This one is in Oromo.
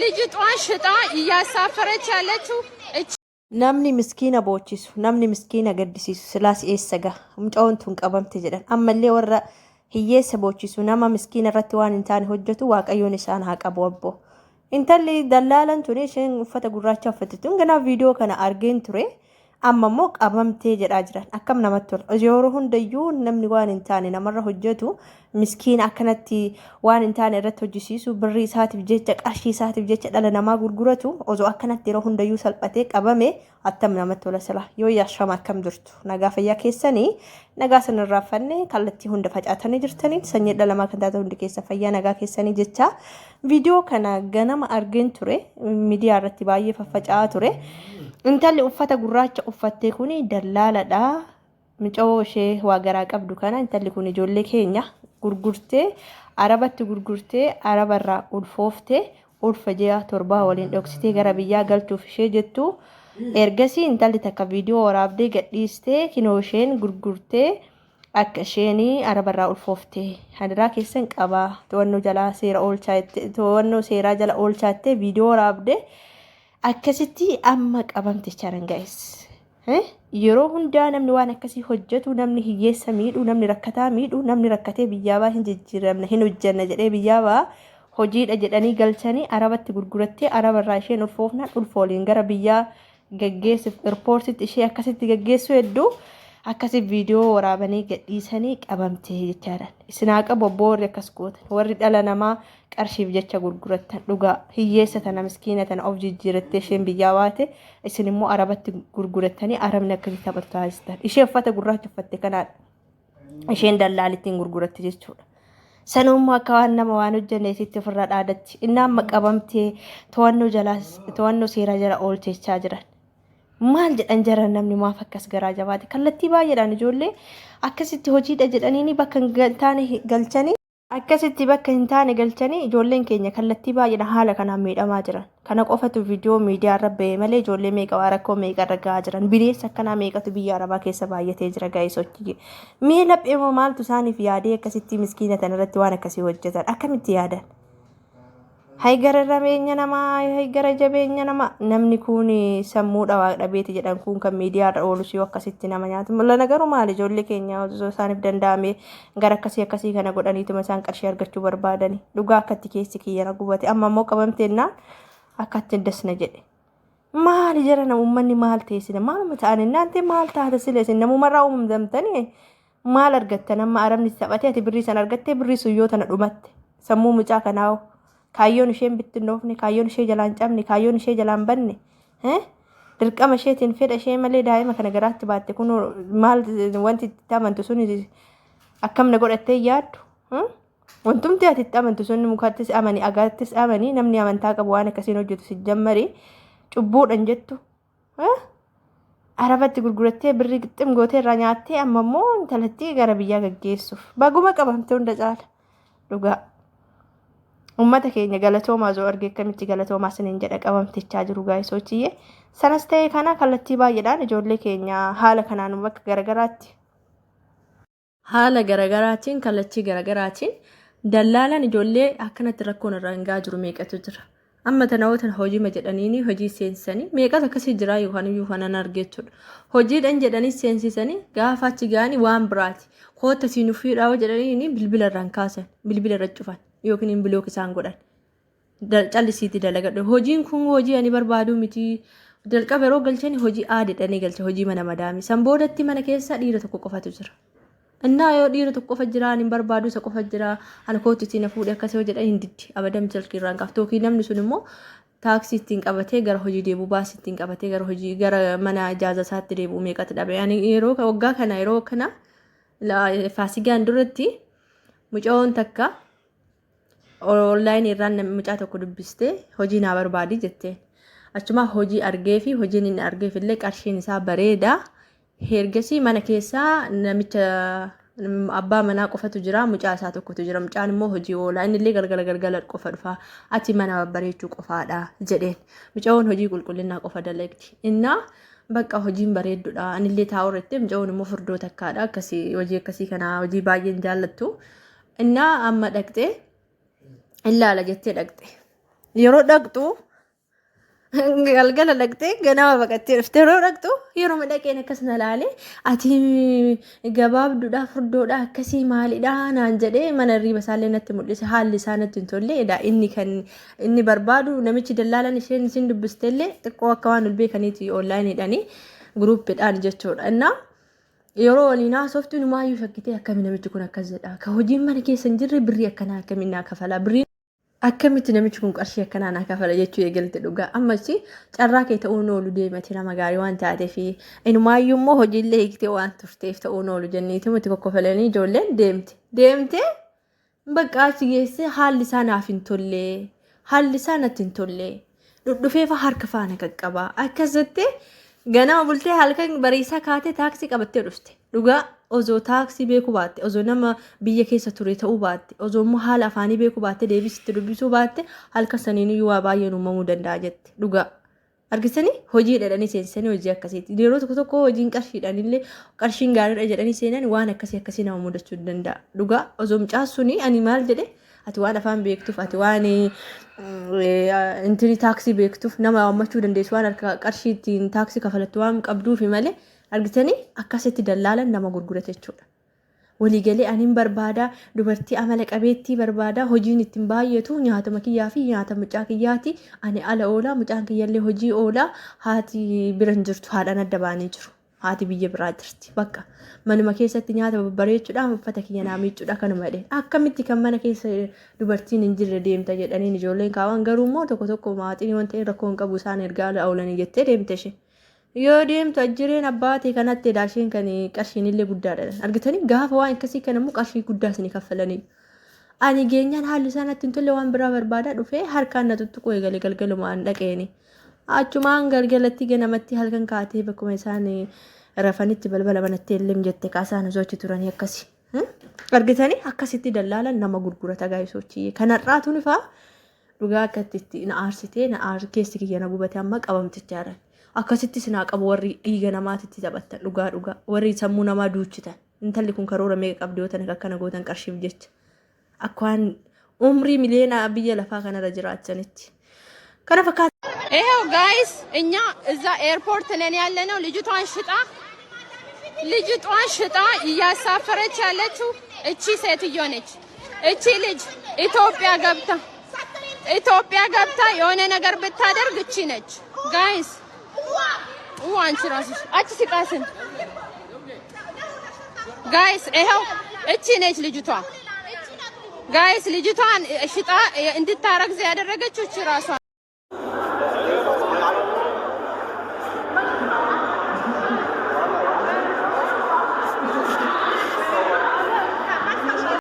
ልጅቷን ሽጣ እያሳፈረች ያለችው namni miskiina boochisu namni miskiina gaddisiisu silaas eessaga mucaawwan tun qabamte jedhan ammallee warra hiyyeessa boochisu nama miskiina irratti waan hin taane hojjetu waaqayyoon isaan haa qabu abbo intalli dallaalan tun isheen uffata gurraacha uffatte tun ganaa viidiyoo kana argeen ture amma immoo qabamtee jedhaa jiran akkam namatti tola yeroo hundayyuu namni waan hin taane namarra hojjetu miskiina akkanatti waan hin taane irratti hojjisiisu birrii isaatiif jecha qarshii isaatiif jecha dhala namaa gurguratu osoo akkanatti yeroo hundayyuu salphatee qabame attam namatti tola sila yoo yaashama akkam jirtu nagaa fayyaa keessanii nagaa sanirraa fanne kallattii hunda facaatanii jirtanii sanyii dhala namaa kan taate hundi keessa fayyaa nagaa keessanii jecha viidiyoo kana ganama argeen ture miidiyaa irratti baay'ee faffaca'aa ture intalli uffata gurraacha uffattee kuni dallaaladha mucoo ishee waa garaa qabdu kana intalli kun ijoollee keenya gurgurtee arabatti gurgurtee arabarraa ulfooftee ulfa ji'a torbaa waliin dhoksitee gara biyyaa galchuuf ishee jettu ergasii intalli takka viidiyoo waraabdee gadhiistee kinoo isheen gurgurtee akka isheen arabarraa ulfooftee hadiraa keessan qabaa to'annoo jalaa seera oolchaatte to'annoo seeraa jala oolchaatte viidiyoo waraabdee akkasitti amma qabamte charan guys yeroo hundaa namni waan akkasii hojjetu namni hiyyeessa miidhu namni rakkataa miidhu namni rakkatee biyyaabaa hin jijjiiramne hin hojjanna jedhee biyyaabaa hojiidha jedhanii galchanii arabatti gurgurattee arabarraa isheen ulfoofnaan ulfooliin gara biyyaa gaggeessuuf eerpoortiitti ishee akkasitti gaggeessu hedduu akkasi viidiyoo waraabanii gadhiisanii qabamtee jechaadhaan isinaa qabu obboorri akkas gootan warri dhala namaa qarshiif jecha gurgurattan dhugaa hiyyeessa tana miskiina tana of jijjiirattee isheen biyyaa baate isin immoo arabatti gurgurattanii arabni akkasii taphatu taasistan ishee uffata gurraacha uffatte kanaadha isheen dallaalittiin gurguratte jechuudha sanummaa akka waan nama waan hojjanneetitti ofirraa dhaadatti inni amma qabamtee to'annoo seeraa jala oolchechaa jiran maal jedhan jaran namni maaf akkas garaa jabaate kallattii baay'eedhaan ijoollee akkasitti hojiidha jedhanii bakka hin taane galchanii akkasitti bakka hin taane galchanii ijoolleen keenya kallattii baay'eedhaan haala kanaan miidhamaa jiran kana qofatu viidiyoo miidiyaa irra ba'e malee ijoollee meeqa waa rakkoo meeqa irra gahaa jiran bineensa akkanaa meeqatu biyya arabaa keessa baay'atee jira gaa'esochi mee lapheemoo maaltu isaaniif yaadee akkasitti miskiina tan irratti waan akkasii hojjetan akkamitti yaadan haygara rabeenya namaa haygara jabeenya namaa namni kun sammuudha waaqdhabeeti jedhan kun kan miidiyaa irra oolu si akkasitti nama nyaatu mul'ana garuu maal ijoollee keenya osoo isaaniif danda'ame gara akkasii kana godhaniituma isaan qarshii argachuu barbaadani dhugaa akkatti keessi kiyyana gubate amma immoo qabamteennaan akkatti dasna jedhe maal jara namummanni maal teessina maaluma ta'an innaante maal taata sileesin namumarraa uumamtanii maal argattan amma arabni taphatee ati birrii san argattee birrii suyyoo tana dhumatte sammuu mucaa kanaawo kaayyoon isheen bittinnoofne kaayyoon ishee jalaan cabne kaayyoon ishee jalaan banne dirqama isheetiin fedha ishee malee daa'ima kana garaatti baatte kun maal wanti itti amantu sun akkamna godhattee yaaddu wantumti ati itti amantu sun mukattis amanii agaattis amanii namni amantaa qabu waan akkasiin hojjetu si jammari cubbuudhan jettu arabatti gurgurattee birrii qixxim gootee irraa nyaattee amma immoo intalattii gara biyyaa gaggeessuuf baguma qabamte hunda caala dhugaa ummata keenya galatoomaa zoo argee akkamitti galatoomaa siniin jedha qabamtichaa jiru gaa'isoochiyyee sanas ta'ee kana kallattii baay'eedhaan ijoollee keenya haala kanaan bakka garagaraatiin kallattii garagaraatiin dallaalan ijoollee akkanatti rakkoon irraa hin gaa jiru meeqatu jira amma tanaawwatan hojiima jedhanii hojii seensisanii meeqatu akkasii jira yookaan iyyuu kanan argeechuudha hojiidhaan jedhanii seensisanii gaafa achi gaanii waan biraati koota siinufiidhaa jedhanii bilbila irraan kaasan bilbila irra cufan yookiin bilook isaan godhan callisiitti dalagadhu hojiin kun hojii ani barbaadu miti jalqaba yeroo galchanii hojii aadaadhaan galcha hojii mana madaami san boodatti mana keessa dhiira tokko qofatu jira innaa yoo dhiira tokko qofa jira ani barbaadu isa qofa jira ani kootitti na fuudhee akkasii jedhan hin diddi abadam jalqirraan qaaftu yookiin namni sun immoo taaksii ittiin qabatee gara hojii deebi'u baasii ittiin qabatee gara mana ijaaza isaatti deebi'u meeqatti dhabe yani yeroo waggaa kana faasigaan duratti mucaa'oon takka online irraan mucaa tokko dubbiste hojii naa barbaadi jettee achuma hojii argee fi hojiin inni argeef illee qarshiin isaa bareeda hergesii mana keessaa namicha abbaa manaa qofatu jira mucaa isaa tokkotu jira mucaan immoo hojii oolaa inni illee galgala qofa dhufa ati mana bareechuu qofaadha jedheen mucaa'oon hojii qulqullinaa qofa dalagdi innaa bakka hojiin bareedduudha anillee taa'urrette mucaa'oon immoo furdoo takkaadha akkasii hojii akkasii kana hojii baay'een jaallattu innaa amma dhaqxee ilaala jettee dhaqxe yeroo dhaqxu galgala dhaqxee ganama baqattee dhuftee yeroo dhaqxu yeroo madaqeen akkas na laale ati gabaabduudha furdoodha akkasii maalidha naan jedhee mana riiba isaallee natti mul'ise haalli isaa natti hin tolleedha inni barbaadu namichi dallaalan isheen isin dubbistellee xiqqoo akka waan beekaniiti onlaayiniidhaanii guruuppiidhaan jechuudha innaa yeroo waliin haasoftu numaayyuu shakkitee akkami namichi kun akkas jedha ka hojiin mana keessa hin jirre birrii akkanaa akkamiin naa kafala birrii akkamitti namichi kun qarshii akkanaa naa kafala jechuu eegalte dhugaa ammas carraa kee ta'uun oolu deemati nama gaarii waan taateef inumaayyuu immoo hojiillee hiiktee waan turteef ta'uun oolu jenniiti muti kokkofalanii ijoolleen deemte bakka achi geesse haalli isaa naaf hin tolle haalli isaa natti hin tolle dhufeefa harka faana qaqqaba akkasitti ganama bultee halkan bariisaa kaatee taaksii qabattee dhufte dhugaa osoo taaksii beekuu baatte osoo nama biyya keessa ture ta'uu baatte osoo immoo haala afaanii beekuu baatte deebisitti dubbisuu baatte halkan saniin iyyuu waa baay'een uumamuu danda'a jette dhugaa argisanii hojii dhadhanii seensisanii hojii akkasiiti yeroo tokko hojiin qarshiidhaanillee qarshiin gaariidha jedhanii seenan waan akkasii nama mudachuu danda'a dhugaa osoo mucaasuni ani maal jedhe ati waan afaan beektuuf ati waan intini taaksii beektuuf nama waammachuu dandeessu waan qarshii ittiin taaksii kafalattu waan qabduufi malee argitanii akkasitti dallaalan nama gurgurate jechuudha. Waliigalee aniin barbaada dubartii amala qabeettii barbaada hojiin ittiin baay'atu nyaata kiyyaa fi nyaata mucaa kiyyaati ani ala oolaa mucaan kiyyallee hojii oolaa haati biran jirtu haadhaan adda baanii jiru. Haati biyya biraa jirti bakka manuma keessatti nyaata babbareechuudhaan uffata kiyya naa miicuudha kanuma jedheen akkamitti kan mana keessa dubartiin hin jirre deemta jedhaniin ijoolleen kaawwan garuu immoo tokko maatiin wanta rakkoo hin qabu isaan ergaa oolanii jettee deemte ishee. Yoo deemtu ajjireen abbaatee kanatti daasheen kan qarshiin illee guddaadha argitanii gaafa waan akkasii kan immoo qarshii guddaa isin kaffalanii ani geenyaan haalli isaa natti hin tolle waan biraa barbaadaa dhufee harkaan na tuttuquu eegale galgalumaan dhaqeeni achumaan galgalatti ganamatti halkan kaatee bakkuma isaan rafanitti balbala banatti illee jette kaasaan sochi turanii akkasii argitanii akkasitti dallaalan nama gurgurata gaayisoochi kanarraatu nifaa dhugaa akkatti na aarsitee keessi kiyya na gubate amma qabamtichaaran akkasitti sinaa qabu warri dhiiga namaatitti taphattan dhugaa warri sammuu namaa duuchitan intalli kun karoora meeqa qabdi yoo tan akkana gootan qarshiif jecha akkaan umrii miliyoona biyya lafaa kanarra jiraachanitti kana fakkaata. ይሄው ጋይስ እኛ እዛ ኤርፖርት ነን ያለነው ልጅቷን ሽጣ እያሳፈረች ያለችው እቺ ሴትዮ ነች። እቺ ልጅ ኢትዮጵያ ገብታ የሆነ ነገር ብታደርግ እቺ ነች ጋይስ አንቺ ራስሽ አቺ ሲቃስን ጋይስ ይሄው እቺ ነች ልጅቷ ጋይስ ልጅቷን ሽጣ እንድታረግዝ ያደረገችው እቺ ራሷ